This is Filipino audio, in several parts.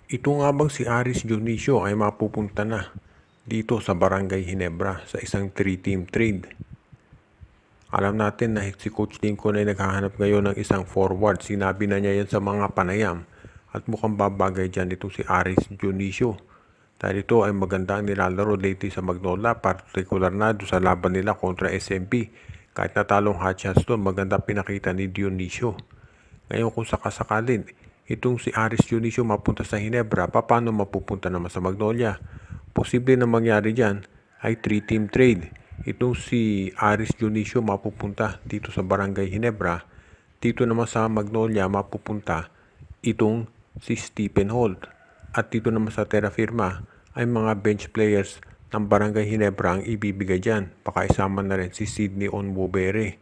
Ito nga bang si Aris Dionisio ay mapupunta na dito sa Barangay Ginebra sa isang 3-team trade? Alam natin na si Coach Lincoln ay naghahanap ngayon ng isang forward. Sinabi na niya yan sa mga panayam at mukhang babagay dyan itong si Aris Dionisio. Dahil ito ay magandang nilalaro lately sa Magnolia, partikular na doon sa laban nila kontra SMP. Kahit natalong hot shots doon, maganda pinakita ni Dionisio. Ngayon kung sakasakalin, itong si Aris Dionisio mapunta sa Ginebra, paano mapupunta naman sa Magnolia? Posible na mangyari dyan ay 3-team trade. Itong si Aris Dionisio mapupunta dito sa Barangay Ginebra. Dito naman sa Magnolia mapupunta itong si Stephen Holt. At dito naman sa Terra Firma ay mga bench players ng Barangay Ginebra ang ibibigay dyan. Pakaisama na rin si Sydney Onwubere.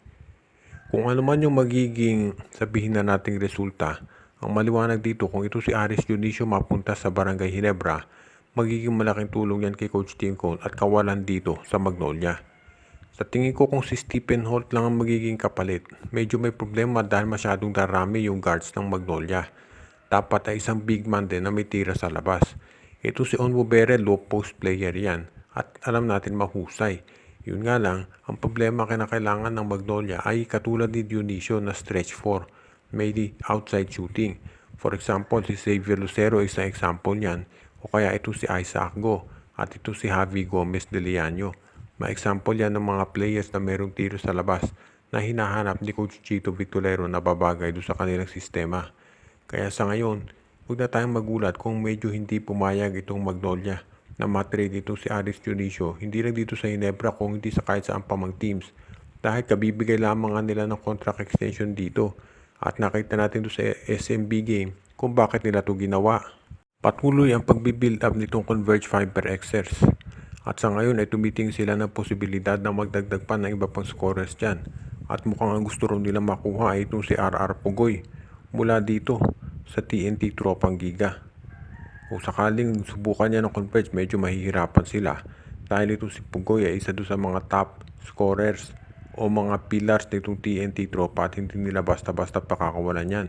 Kung ano man yung magiging sabihin na nating resulta, ang maliwanag dito kung ito si Aris Dionisio mapunta sa Barangay Ginebra, magiging malaking tulong yan kay Coach Tinko at kawalan dito sa Magnolia. Sa tingin ko kung si Stephen Holt lang ang magiging kapalit, medyo may problema dahil masyadong darami yung guards ng Magnolia. Dapat ay isang big man din na may tira sa labas. Ito si Onwubere, low post player yan at alam natin mahusay. Yun nga lang, ang problema kinakailangan ng Magnolia ay katulad ni Dionisio na stretch 4, may outside shooting. For example, si Xavier Lucero ay isang example niyan, o kaya ito si Isaac Go at ito si Javi Gomez de Leano. Ma-example yan ng mga players na mayroong tiro sa labas na hinahanap ni Coach Chito Victorero na babagay doon sa kanilang sistema. Kaya sa ngayon, huwag na tayong magulat kung medyo hindi pumayag itong Magnolia na matrade dito si Aris Dionisio, hindi lang dito sa Ginebra kung hindi sa kahit saan pamang teams. Dahil kabibigay lamang nila ng contract extension dito. At nakita natin doon sa SMB game kung bakit nila ito ginawa. Patuloy ang pagbibuild up nitong Converge Fiber Xers. At sa ngayon ay tumiting sila ng posibilidad na magdagdag pa ng iba pang scorers dyan. At mukhang ang gusto rin nila makuha ay itong si RR Pugoy mula dito sa TNT Tropang Giga. Kung sakaling subukan niya ng Converge, medyo mahihirapan sila. Dahil ito si Pugoy ay isa doon sa mga top scorers o mga pillars nitong TNT Tropa at hindi nila basta-basta pakakawalan yan.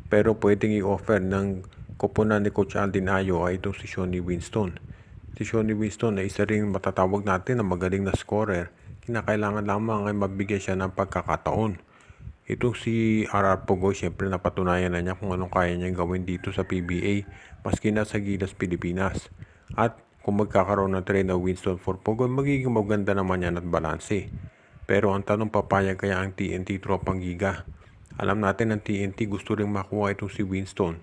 Pero pwedeng i-offer ng koponan ni Coach Aldin Ayo ay itong si Shonny Winston. Si Shonny Winston ay isa ring matatawag natin na magaling na scorer. Kinakailangan lamang ay mabigyan siya ng pagkakataon. Itong si RR Pugoy, syempre napatunayan na niya kung anong kaya niyang gawin dito sa PBA maski na sa Gilas Pilipinas. At kung magkakaroon ng trade na Winston for Pugoy, magiging maganda naman yan at balanse. Pero ang tanong, papayag kaya ang TNT Tropang Giga? Alam natin ang TNT gusto ring makuha itong si Winston.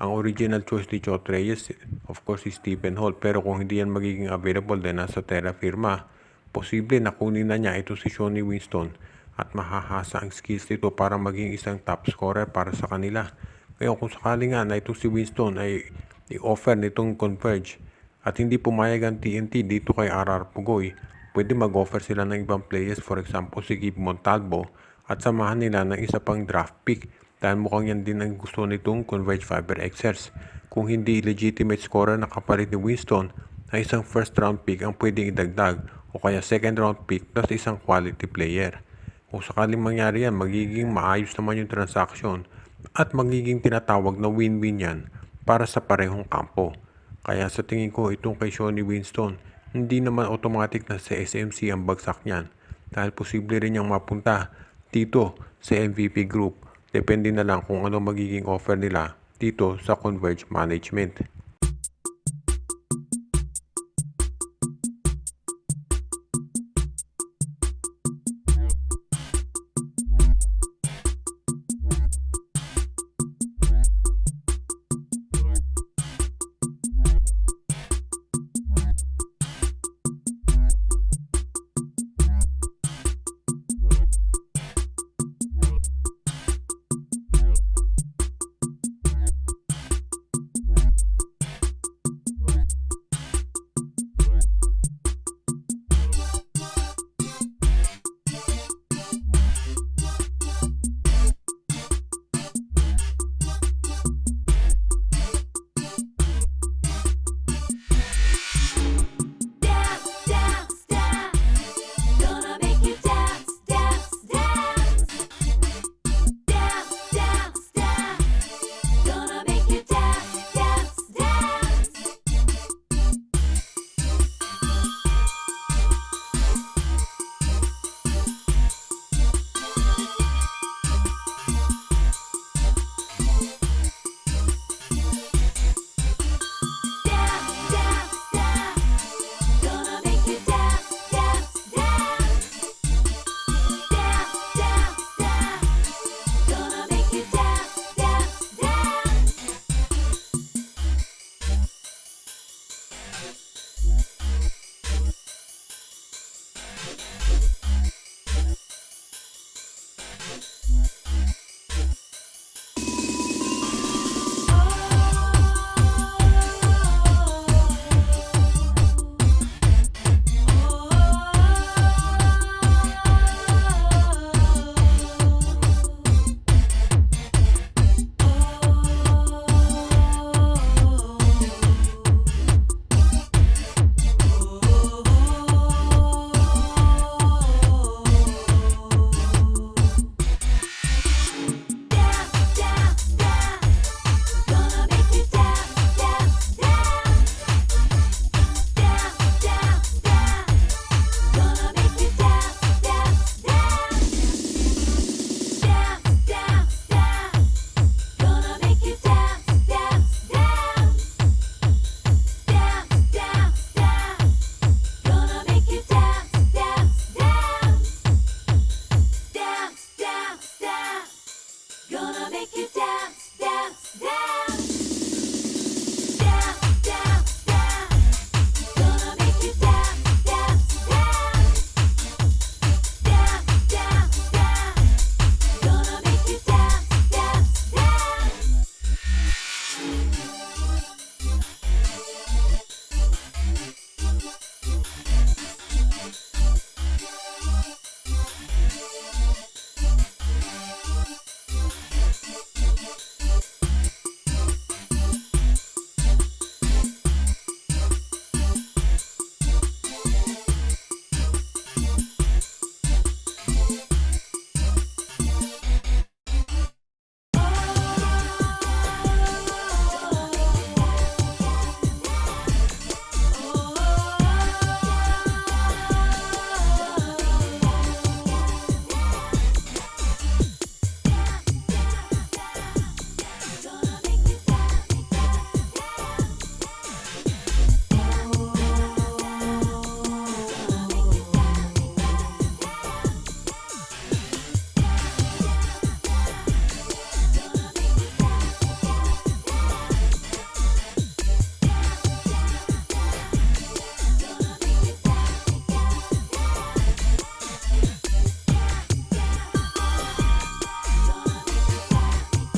Ang original choice ni Chot Reyes, of course, si Stephen Holt. Pero kung hindi yan magiging available din nasa Terra Firma, posible na kunin na niya ito si Shonny Winston at mahahasa ang skills nito para maging isang top scorer para sa kanila. Ngayon kung sakali nga na ito si Winston ay i-offer nitong Converge at hindi pumayag ang TNT dito kay RR Pugoy, pwede mag-offer sila ng ibang players, for example si Gabe Montalvo, at samahan nila ng isa pang draft pick. Dahil mukhang yan din ang gusto nitong Converge Fiber Xers. Kung hindi legitimate scorer na kapalit ni Winston, ay isang first round pick ang pwedeng idagdag o kaya second round pick plus isang quality player. Kung sakaling mangyari yan, magiging maayos naman yung transaction at magiging tinatawag na win-win yan para sa parehong kampo. Kaya sa tingin ko itong kay Shonny Winston, hindi naman automatic na sa SMC ang bagsak niyan dahil posible rin niyang mapunta dito sa MVP group. Depende na lang kung ano magiging offer nila dito sa Converge Management.